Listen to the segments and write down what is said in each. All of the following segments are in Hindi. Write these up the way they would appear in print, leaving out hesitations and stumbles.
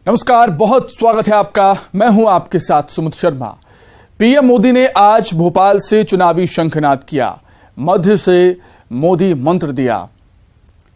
नमस्कार, बहुत स्वागत है आपका। मैं हूं आपके साथ सुमित शर्मा। पीएम मोदी ने आज भोपाल से चुनावी शंखनाद किया। मध्य से मोदी मंत्र दिया,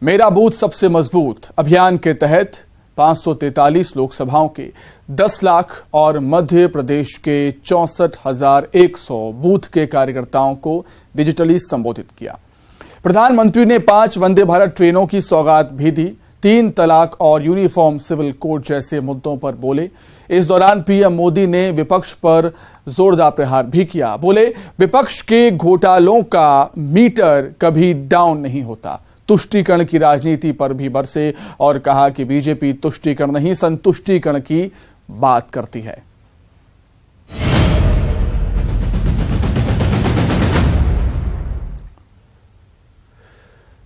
मेरा बूथ सबसे मजबूत। अभियान के तहत 543 लोकसभाओं के 10 लाख और मध्य प्रदेश के 64,100 बूथ के कार्यकर्ताओं को डिजिटली संबोधित किया। प्रधानमंत्री ने 5 वंदे भारत ट्रेनों की सौगात भी दी। 3 तलाक और यूनिफॉर्म सिविल कोड जैसे मुद्दों पर बोले। इस दौरान पीएम मोदी ने विपक्ष पर जोरदार प्रहार भी किया। बोले, विपक्ष के घोटालों का मीटर कभी डाउन नहीं होता। तुष्टीकरण की राजनीति पर भी बरसे और कहा कि बीजेपी तुष्टीकरण नहीं, संतुष्टीकरण की बात करती है।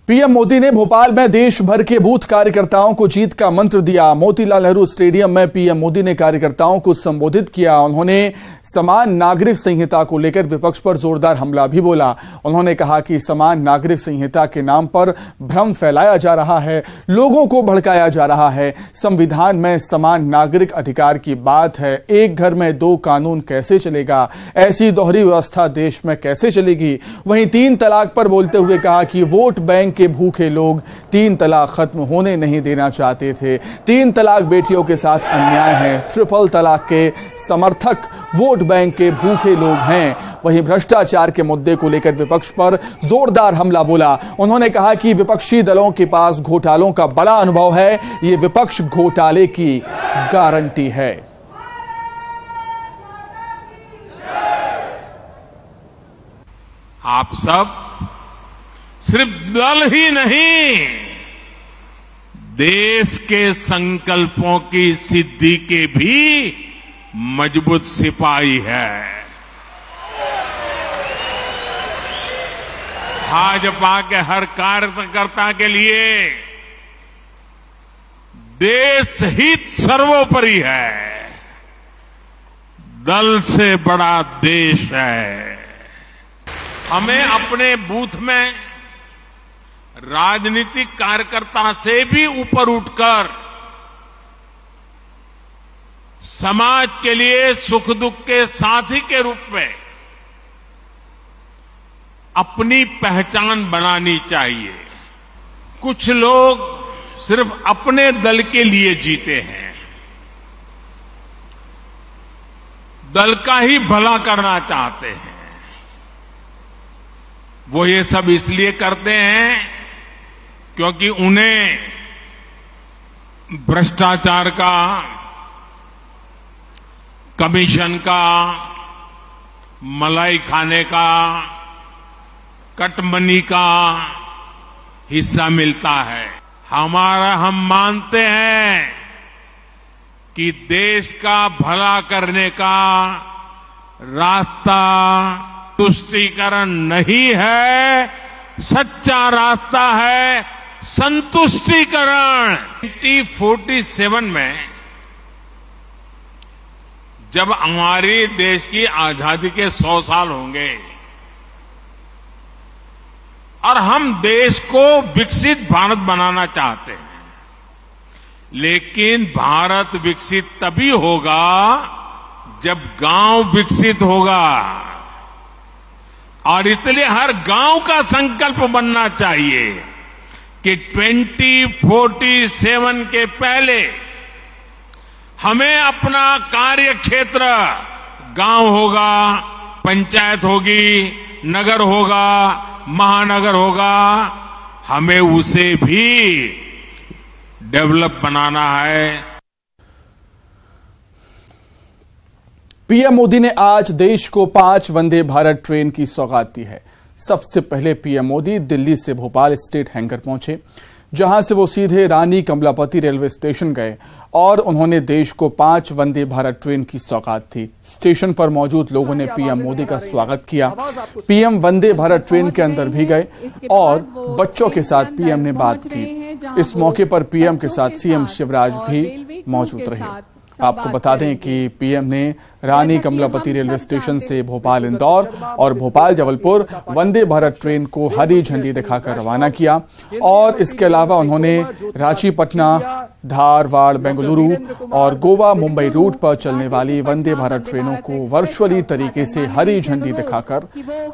पीएम मोदी ने भोपाल में देश भर के बूथ कार्यकर्ताओं को जीत का मंत्र दिया। मोतीलाल नेहरू स्टेडियम में पीएम मोदी ने कार्यकर्ताओं को संबोधित किया। उन्होंने समान नागरिक संहिता को लेकर विपक्ष पर जोरदार हमला भी बोला। उन्होंने कहा कि समान नागरिक संहिता के नाम पर भ्रम फैलाया जा रहा है, लोगों को भड़काया जा रहा है। संविधान में समान नागरिक अधिकार की बात है। एक घर में 2 कानून कैसे चलेगा? ऐसी दोहरी व्यवस्था देश में कैसे चलेगी? वहीं 3 तलाक पर बोलते हुए कहा कि वोट बैंक के भूखे लोग 3 तलाक खत्म होने नहीं देना चाहते थे। 3 तलाक बेटियों के साथ अन्याय है। ट्रिपल तलाक के समर्थक वोट बैंक के भूखे लोग हैं। वहीं भ्रष्टाचार के मुद्दे को लेकर विपक्ष पर जोरदार हमला बोला। उन्होंने कहा कि विपक्षी दलों के पास घोटालों का बड़ा अनुभव है। ये विपक्ष घोटाले की गारंटी है। आप सब सिर्फ दल ही नहीं, देश के संकल्पों की सिद्धि के भी मजबूत सिपाही है। भाजपा के हर कार्यकर्ता के लिए देश हित सर्वोपरि है। दल से बड़ा देश है। हमें अपने बूथ में राजनीतिक कार्यकर्ता से भी ऊपर उठकर समाज के लिए सुख दुख के साथी के रूप में अपनी पहचान बनानी चाहिए। कुछ लोग सिर्फ अपने दल के लिए जीते हैं, दल का ही भला करना चाहते हैं। वो ये सब इसलिए करते हैं क्योंकि उन्हें भ्रष्टाचार का, कमीशन का, मलाई खाने का, कटमनी का हिस्सा मिलता है। हम मानते हैं कि देश का भला करने का रास्ता तुष्टीकरण नहीं है, सच्चा रास्ता है संतुष्टीकरण। 2047 में जब हमारे देश की आजादी के 100 साल होंगे और हम देश को विकसित भारत बनाना चाहते हैं, लेकिन भारत विकसित तभी होगा जब गांव विकसित होगा। और इसलिए हर गांव का संकल्प बनना चाहिए कि 2047 के पहले हमें अपना कार्य क्षेत्र गांव होगा, पंचायत होगी, नगर होगा, महानगर होगा, हमें उसे भी डेवलप बनाना है। पीएम मोदी ने आज देश को 5 वंदे भारत ट्रेन की सौगात दी है। सबसे पहले पीएम मोदी दिल्ली से भोपाल स्टेट हैंगर पहुंचे, जहां से वो सीधे रानी कमलापति रेलवे स्टेशन गए और उन्होंने देश को 5 वंदे भारत ट्रेन की सौगात दी। स्टेशन पर मौजूद लोगों ने पीएम मोदी का स्वागत किया। पीएम वंदे भारत ट्रेन के अंदर भी गए और बच्चों के साथ पीएम ने बात की। इस मौके पर पीएम के साथ सीएम शिवराज भी मौजूद रहे। आपको बता दें कि पीएम ने रानी कमलापति रेलवे स्टेशन से भोपाल इंदौर और भोपाल जबलपुर वंदे भारत ट्रेन को हरी झंडी दिखाकर रवाना किया और इसके अलावा उन्होंने रांची पटना, धारवाड़ बेंगलुरु और गोवा मुंबई रूट पर चलने वाली वंदे भारत ट्रेनों को वर्चुअली तरीके से हरी झंडी दिखाकर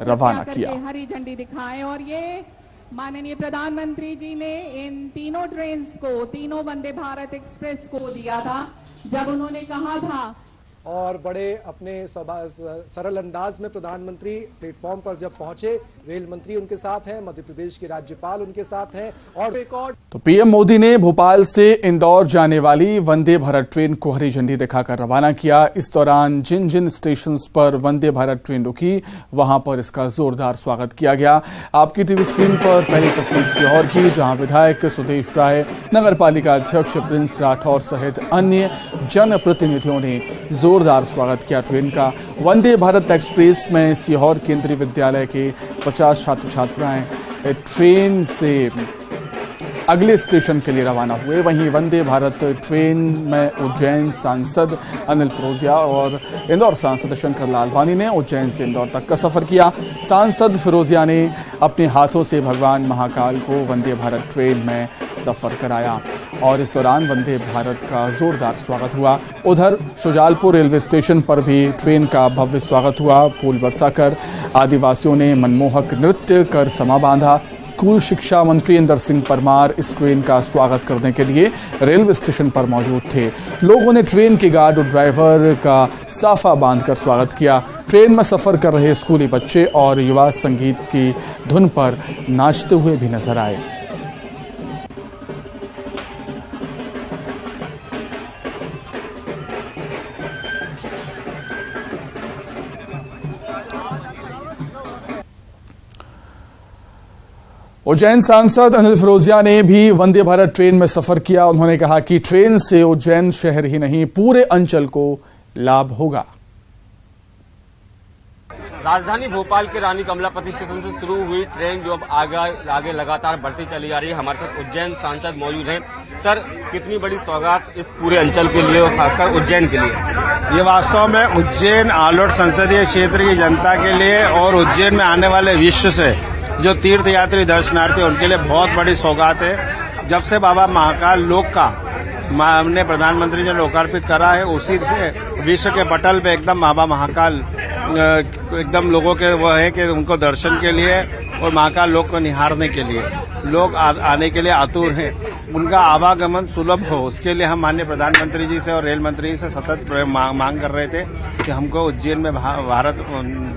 रवाना किया। हरी झंडी दिखाएं और ये माननीय प्रधानमंत्री जी ने इन तीनों ट्रेन्स को, तीनों वंदे भारत एक्सप्रेस को दिया था जब उन्होंने कहा था। और बड़े अपने सरल अंदाज में प्रधानमंत्री प्लेटफॉर्म पर जब पहुंचे, रेल मंत्री उनके साथ हैं, मध्य प्रदेश के राज्यपाल उनके साथ हैं और एक और तो पीएम मोदी ने भोपाल से इंदौर जाने वाली वंदे भारत ट्रेन को हरी झंडी दिखाकर रवाना किया। इस दौरान जिन जिन स्टेशन पर वंदे भारत ट्रेन रुकी वहां पर इसका जोरदार स्वागत किया गया। आपकी टीवी स्क्रीन पर पहली तस्वीर सीहोर की, जहां विधायक सुदेश राय, नगर पालिका अध्यक्ष प्रिंस राठौर सहित अन्य जनप्रतिनिधियों ने जोरदार स्वागत किया ट्रेन का। वंदे भारत एक्सप्रेस में सीहोर केंद्रीय विद्यालय के 50 छात्र छात्राएं ट्रेन से अगले स्टेशन के लिए रवाना हुए। वहीं वंदे भारत ट्रेन में उज्जैन सांसद अनिल फिरोजिया और इंदौर सांसद शंकर लालवानी ने उज्जैन से इंदौर तक का सफर किया। सांसद फिरोजिया ने अपने हाथों से भगवान महाकाल को वंदे भारत ट्रेन में सफर कराया और इस दौरान वंदे भारत का जोरदार स्वागत हुआ। उधर शुजालपुर रेलवे स्टेशन पर भी ट्रेन का भव्य स्वागत हुआ। फूल बरसाकर आदिवासियों ने मनमोहक नृत्य कर समा बांधा। स्कूल शिक्षा मंत्री इंदर सिंह परमार इस ट्रेन का स्वागत करने के लिए रेलवे स्टेशन पर मौजूद थे। लोगों ने ट्रेन के गार्ड और ड्राइवर का साफा बांधकर स्वागत किया। ट्रेन में सफर कर रहे स्कूली बच्चे और युवा संगीत की धुन पर नाचते हुए भी नजर आए। उज्जैन सांसद अनिल फिरोजिया ने भी वंदे भारत ट्रेन में सफर किया। उन्होंने कहा कि ट्रेन से उज्जैन शहर ही नहीं पूरे अंचल को लाभ होगा। राजधानी भोपाल के रानी कमलापति स्टेशन से शुरू हुई ट्रेन जो अब आगे लगातार बढ़ती चली आ रही है। हमारे साथ उज्जैन सांसद मौजूद हैं। सर, कितनी बड़ी सौगात इस पूरे अंचल के लिए और खासकर उज्जैन के लिए? ये वास्तव में उज्जैन आलोट संसदीय क्षेत्र की जनता के लिए और उज्जैन में आने वाले विश्व से जो तीर्थ यात्री दर्शनार्थी उनके लिए बहुत बड़ी सौगात है। जब से बाबा महाकाल लोक का हमने प्रधानमंत्री ने लोकार्पित करा है, उसी से विश्व के पटल पे एकदम बाबा महाकाल एकदम लोगों के वो है कि उनको दर्शन के लिए और महाकाल लोक को निहारने के लिए लोग आने के लिए आतुर हैं। उनका आवागमन सुलभ हो, उसके लिए हम माननीय प्रधानमंत्री जी से और रेल मंत्री जी से सतत मांग कर रहे थे कि हमको उज्जैन में भारत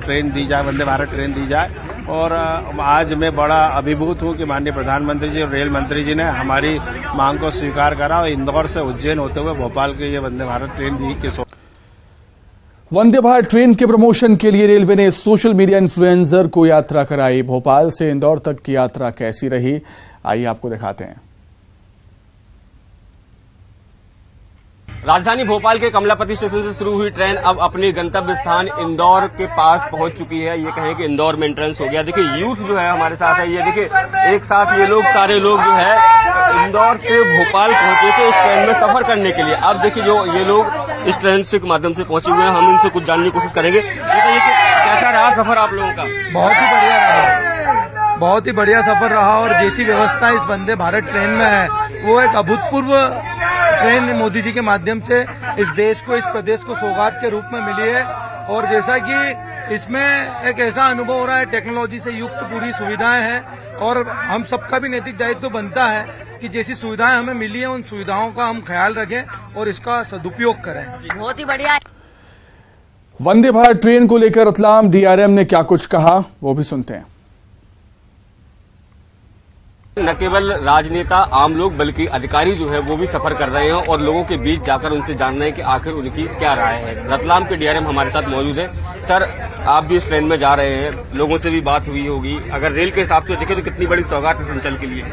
ट्रेन दी जाए, वंदे भारत ट्रेन दी जाए। और आज मैं बड़ा अभिभूत हूं कि माननीय प्रधानमंत्री जी और रेल मंत्री जी ने हमारी मांग को स्वीकार करा और इंदौर से उज्जैन होते हुए भोपाल के ये वंदे भारत ट्रेन दी की वंदे भारत ट्रेन के प्रमोशन के लिए रेलवे ने सोशल मीडिया इन्फ्लुएंसर को यात्रा कराई। भोपाल से इंदौर तक की यात्रा कैसी रही, आइए आपको दिखाते हैं। राजधानी भोपाल के कमलापति स्टेशन से शुरू हुई ट्रेन अब अपने गंतव्य स्थान इंदौर के पास पहुंच चुकी है। ये कहें कि इंदौर में एंट्रेंस हो गया। देखिए, यूथ जो है हमारे साथ है। ये देखिए, एक साथ ये लोग सारे लोग जो है इंदौर से भोपाल पहुंचे थे इस ट्रेन में सफर करने के लिए। अब देखिए, जो ये लोग इस ट्रेन के माध्यम से पहुंचे हुए हैं, हम इनसे कुछ जानने की कोशिश करेंगे। बताइए कि कैसा रहा सफर आप लोगों का? बहुत ही बढ़िया रहा, बहुत ही बढ़िया सफर रहा। और जैसी व्यवस्था इस वंदे भारत ट्रेन में है, वो एक अभूतपूर्व ट्रेन मोदी जी के माध्यम से इस देश को, इस प्रदेश को सौगात के रूप में मिली है। और जैसा कि इसमें एक ऐसा अनुभव हो रहा है, टेक्नोलॉजी से युक्त पूरी सुविधाएं हैं और हम सबका भी नैतिक दायित्व बनता है कि जैसी सुविधाएं हमें मिली है उन सुविधाओं का हम ख्याल रखें और इसका सदुपयोग करें। बहुत ही बढ़िया। वंदे भारत ट्रेन को लेकर रतलाम डीआरएम ने क्या कुछ कहा, वो भी सुनते हैं। न केवल राजनेता, आम लोग, बल्कि अधिकारी जो है वो भी सफर कर रहे हैं और लोगों के बीच जाकर उनसे जानना है कि आखिर उनकी क्या राय है। रतलाम के डीआरएम हमारे साथ मौजूद है। सर, आप भी इस ट्रेन में जा रहे हैं, लोगों से भी बात हुई होगी। अगर रेल के हिसाब से देखें तो कितनी बड़ी सौगात है अंचल के लिए?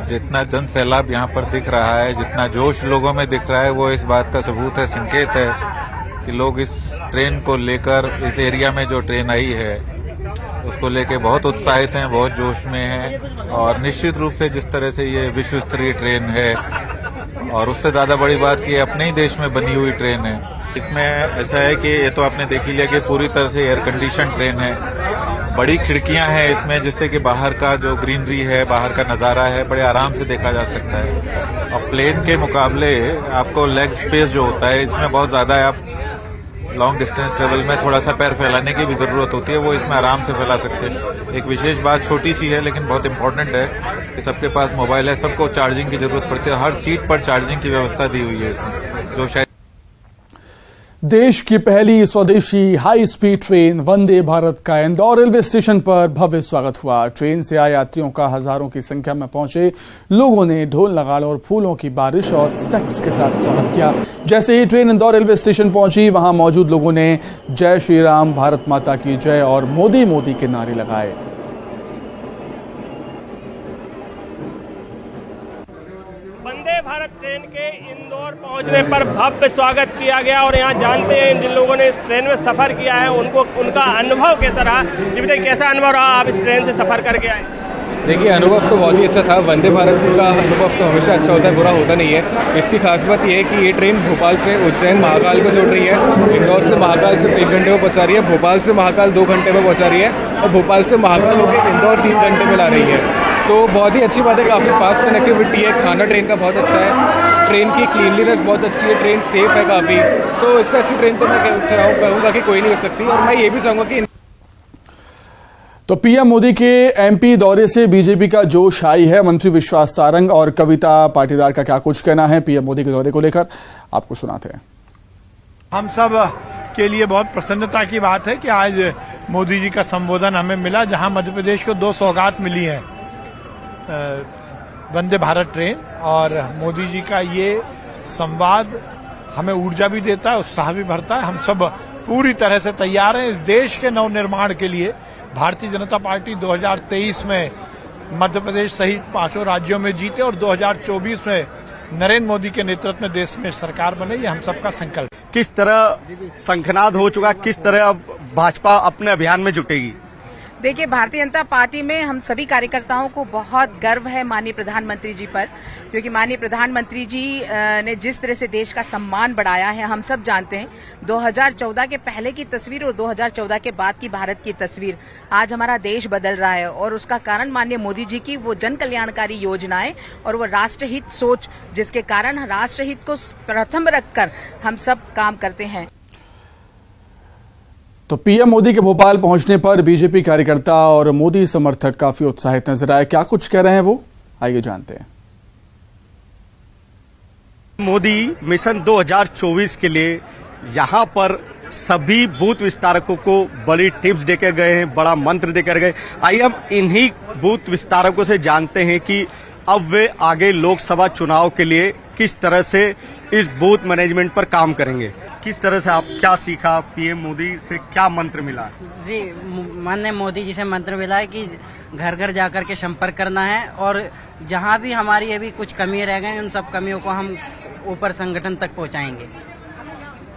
जितना जन सैलाब यहाँ पर दिख रहा है, जितना जोश लोगों में दिख रहा है, वो इस बात का सबूत है, संकेत है कि लोग इस ट्रेन को लेकर, इस एरिया में जो ट्रेन आई है उसको लेके बहुत उत्साहित हैं, बहुत जोश में हैं। और निश्चित रूप से जिस तरह से ये विश्व स्तरीय ट्रेन है, और उससे ज्यादा बड़ी बात कि अपने ही देश में बनी हुई ट्रेन है। इसमें ऐसा है कि ये तो आपने देख ही लिया कि पूरी तरह से एयर कंडीशन ट्रेन है, बड़ी खिड़कियां हैं इसमें, जिससे कि बाहर का जो ग्रीनरी है, बाहर का नजारा है, बड़े आराम से देखा जा सकता है। और प्लेन के मुकाबले आपको लेग स्पेस जो होता है इसमें बहुत ज्यादा है। आप लॉन्ग डिस्टेंस ट्रेवल में थोड़ा सा पैर फैलाने की भी जरूरत होती है, वो इसमें आराम से फैला सकते हैं। एक विशेष बात छोटी सी है लेकिन बहुत इंपॉर्टेंट है कि सबके पास मोबाइल है, सबको चार्जिंग की जरूरत पड़ती है। हर सीट पर चार्जिंग की व्यवस्था दी हुई है इसमें, जो शायद देश की पहली स्वदेशी high speed train Vande Bharat का इंदौर रेलवे स्टेशन पर भव्य स्वागत हुआ। ट्रेन से आए यात्रियों का हजारों की संख्या में पहुंचे लोगों ने ढोल नगाड़े और फूलों की बारिश और स्नैक्स के साथ स्वागत किया। जैसे ही ट्रेन इंदौर रेलवे स्टेशन पहुंची, वहां मौजूद लोगों ने जय श्री राम, भारत माता की जय और मोदी मोदी के नारे लगाए। वंदे भारत ट्रेन के इंदौर पहुंचने पर भव्य स्वागत किया गया और यहाँ जानते हैं जिन लोगों ने इस ट्रेन में सफर किया है उनको उनका अनुभव कैसा रहा। ये बताइए कैसा अनुभव रहा, आप इस ट्रेन से सफर करके आए? देखिए, अनुभव तो बहुत ही अच्छा था। वंदे भारत का अनुभव तो हमेशा अच्छा होता है, बुरा होता नहीं है। इसकी खास बात यह है कि ये ट्रेन भोपाल से उज्जैन महाकाल को जोड़ रही है, इंदौर से महाकाल सिर्फ 1 घंटे में पहुंचा रही है, भोपाल से महाकाल 2 घंटे में पहुंचा रही है और भोपाल से महाकाल होकर इंदौर 3 घंटे में ला रही है। तो बहुत ही अच्छी बात है, काफी फास्ट कनेक्टिविटी है, खाना ट्रेन का बहुत अच्छा है, ट्रेन की क्लीनलीनेस बहुत अच्छी है, ट्रेन सेफ है काफी। तो इससे अच्छी ट्रेन तो मैं कहूँगा कि कोई नहीं हो सकती। और मैं ये भी चाहूंगा कि तो पीएम मोदी के एमपी दौरे से बीजेपी का जोश आई है। मंत्री विश्वास सारंग और कविता पाटीदार का क्या कुछ कहना है पीएम मोदी के दौरे को लेकर, आपको सुनाते हैं। हम सब के लिए बहुत प्रसन्नता की बात है कि आज मोदी जी का संबोधन हमें मिला, जहां मध्य प्रदेश को 2 सौगात मिली हैं, वंदे भारत ट्रेन और मोदी जी का ये संवाद हमें ऊर्जा भी देता है, उत्साह भी भरता है। हम सब पूरी तरह से तैयार हैं इस देश के नवनिर्माण के लिए। भारतीय जनता पार्टी 2023 में मध्य प्रदेश सहित 5 राज्यों में जीते और 2024 में नरेंद्र मोदी के नेतृत्व में देश में सरकार बने, ये हम सबका संकल्प। किस तरह शंखनाद हो चुका, किस तरह अब भाजपा अपने अभियान में जुटेगी? देखिए, भारतीय जनता पार्टी में हम सभी कार्यकर्ताओं को बहुत गर्व है माननीय प्रधानमंत्री जी पर, क्योंकि माननीय प्रधानमंत्री जी ने जिस तरह से देश का सम्मान बढ़ाया है। हम सब जानते हैं 2014 के पहले की तस्वीर और 2014 के बाद की भारत की तस्वीर। आज हमारा देश बदल रहा है और उसका कारण माननीय मोदी जी की वो जन कल्याणकारी योजनाएं और वो राष्ट्रहित सोच, जिसके कारण राष्ट्रहित को प्रथम रखकर हम सब काम करते हैं। तो पीएम मोदी के भोपाल पहुंचने पर बीजेपी कार्यकर्ता और मोदी समर्थक काफी उत्साहित नजर आए। क्या कुछ कह रहे हैं वो, आइए जानते हैं। मोदी मिशन 2024 के लिए यहां पर सभी बूथ विस्तारकों को बड़ी टिप्स देकर गए हैं, बड़ा मंत्र देकर गए। आइए हम इन्हीं बूथ विस्तारकों से जानते हैं कि अब वे आगे लोकसभा चुनाव के लिए किस तरह से इस बूथ मैनेजमेंट पर काम करेंगे। किस तरह से आप क्या सीखा, पीएम मोदी से क्या मंत्र मिला? जी, माननीय मोदी जी से मंत्र मिला है कि घर घर जाकर के संपर्क करना है और जहां भी हमारी अभी कुछ कमी रह गई उन सब कमियों को हम ऊपर संगठन तक पहुंचाएंगे।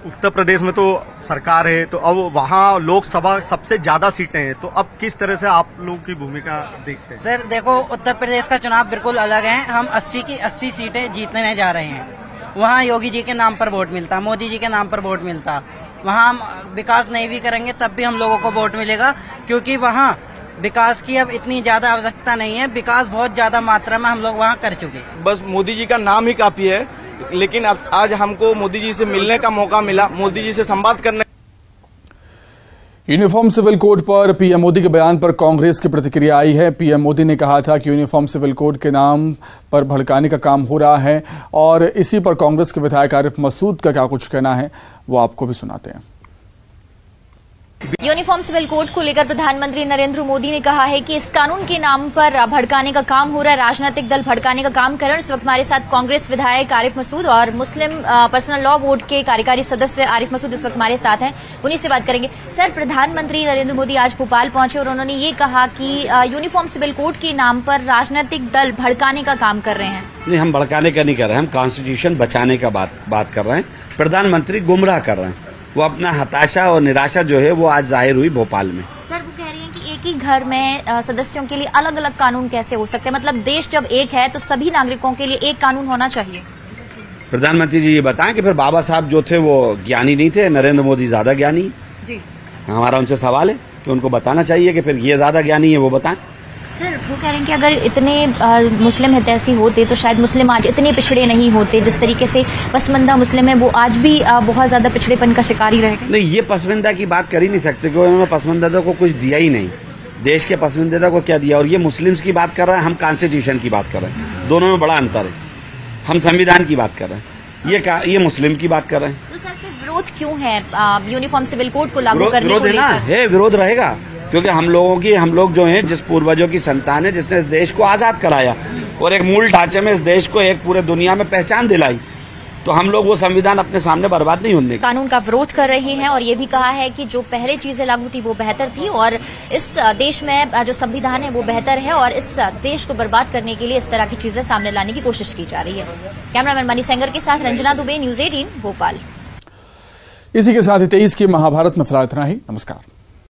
उत्तर प्रदेश में तो सरकार है, तो अब वहाँ लोकसभा सबसे ज्यादा सीटें हैं, तो अब किस तरह से आप लोग की भूमिका देखते हैं? सर देखो, उत्तर प्रदेश का चुनाव बिल्कुल अलग है। हम 80 की 80 सीटें जीतने जा रहे हैं। वहाँ योगी जी के नाम पर वोट मिलता, मोदी जी के नाम पर वोट मिलता। वहाँ हम विकास नहीं भी करेंगे तब भी हम लोगों को वोट मिलेगा, क्योंकि वहाँ विकास की अब इतनी ज्यादा आवश्यकता नहीं है। विकास बहुत ज्यादा मात्रा में हम लोग वहाँ कर चुके। बस मोदी जी का नाम ही काफी है, लेकिन अब आज हमको मोदी जी से मिलने का मौका मिला, मोदी जी से संवाद करने। यूनिफॉर्म सिविल कोड पर पीएम मोदी के बयान पर कांग्रेस की प्रतिक्रिया आई है। पीएम मोदी ने कहा था कि यूनिफॉर्म सिविल कोड के नाम पर भड़काने का काम हो रहा है और इसी पर कांग्रेस के विधायक आरिफ मसूद का क्या कुछ कहना है वो आपको भी सुनाते हैं। यूनिफॉर्म सिविल कोड को लेकर प्रधानमंत्री नरेंद्र मोदी ने कहा है कि इस कानून के नाम पर भड़काने का काम हो रहा है, राजनीतिक दल भड़काने का काम कर रहे हैं। इस वक्त हमारे साथ कांग्रेस विधायक आरिफ मसूद और मुस्लिम पर्सनल लॉ बोर्ड के कार्यकारी सदस्य आरिफ मसूद इस वक्त हमारे साथ हैं, उन्हीं से बात करेंगे। सर, प्रधानमंत्री नरेंद्र मोदी आज भोपाल पहुंचे और उन्होंने ये कहा कि यूनिफॉर्म सिविल कोड के नाम पर राजनीतिक दल भड़काने का काम कर रहे हैं। नहीं, हम भड़काने का नहीं कर रहे हैं, हम कॉन्स्टिट्यूशन बचाने का बात कर रहे हैं। प्रधानमंत्री गुमराह कर रहे हैं। वो अपना हताशा और निराशा जो है वो आज जाहिर हुई भोपाल में। सर, वो कह रही हैं कि एक ही घर में सदस्यों के लिए अलग अलग कानून कैसे हो सकते हैं? मतलब देश जब एक है तो सभी नागरिकों के लिए एक कानून होना चाहिए। प्रधानमंत्री जी ये बताएं कि फिर बाबा साहब जो थे वो ज्ञानी नहीं थे, नरेंद्र मोदी ज्यादा ज्ञानी जी। हमारा उनसे सवाल है कि उनको बताना चाहिए कि फिर ये ज्यादा ज्ञानी है, वो बताएं। सर वो कह रहे हैं कि अगर इतने मुस्लिम हितैषी होते तो शायद मुस्लिम आज इतने पिछड़े नहीं होते। जिस तरीके से पसमानदा मुस्लिम है वो आज भी बहुत ज्यादा पिछड़ेपन का शिकारी रहेगा। नहीं, ये पसमानदा की बात कर ही नहीं सकते क्योंकि उन्होंने पसमानदा को कुछ दिया ही नहीं। देश के पसमानदा को क्या दिया? और ये मुस्लिम्स की बात कर रहे हैं, हम कॉन्स्टिट्यूशन की बात कर रहे हैं। दोनों में बड़ा अंतर है। हम संविधान की बात कर रहे हैं, ये मुस्लिम की बात कर रहे हैं। तो सर फिर विरोध क्यों है यूनिफॉर्म सिविल कोड को लागू करने को लेकर? है, विरोध रहेगा क्योंकि हम लोग जो हैं जिस पूर्वजों की संतान है जिसने इस देश को आजाद कराया और एक मूल ढांचे में इस देश को एक पूरे दुनिया में पहचान दिलाई, तो हम लोग वो संविधान अपने सामने बर्बाद नहीं होने। कानून का विरोध कर रहे हैं और ये भी कहा है कि जो पहले चीजें लागू थी वो बेहतर थी और इस देश में जो संविधान है वो बेहतर है और इस देश को बर्बाद करने के लिए इस तरह की चीजें सामने लाने की कोशिश की जा रही है। कैमरामैन मनी सेंगर के साथ रंजना दुबे, न्यूज 18 भोपाल। इसी के साथ 23 की महाभारत में फिलहाल इतना ही। नमस्कार।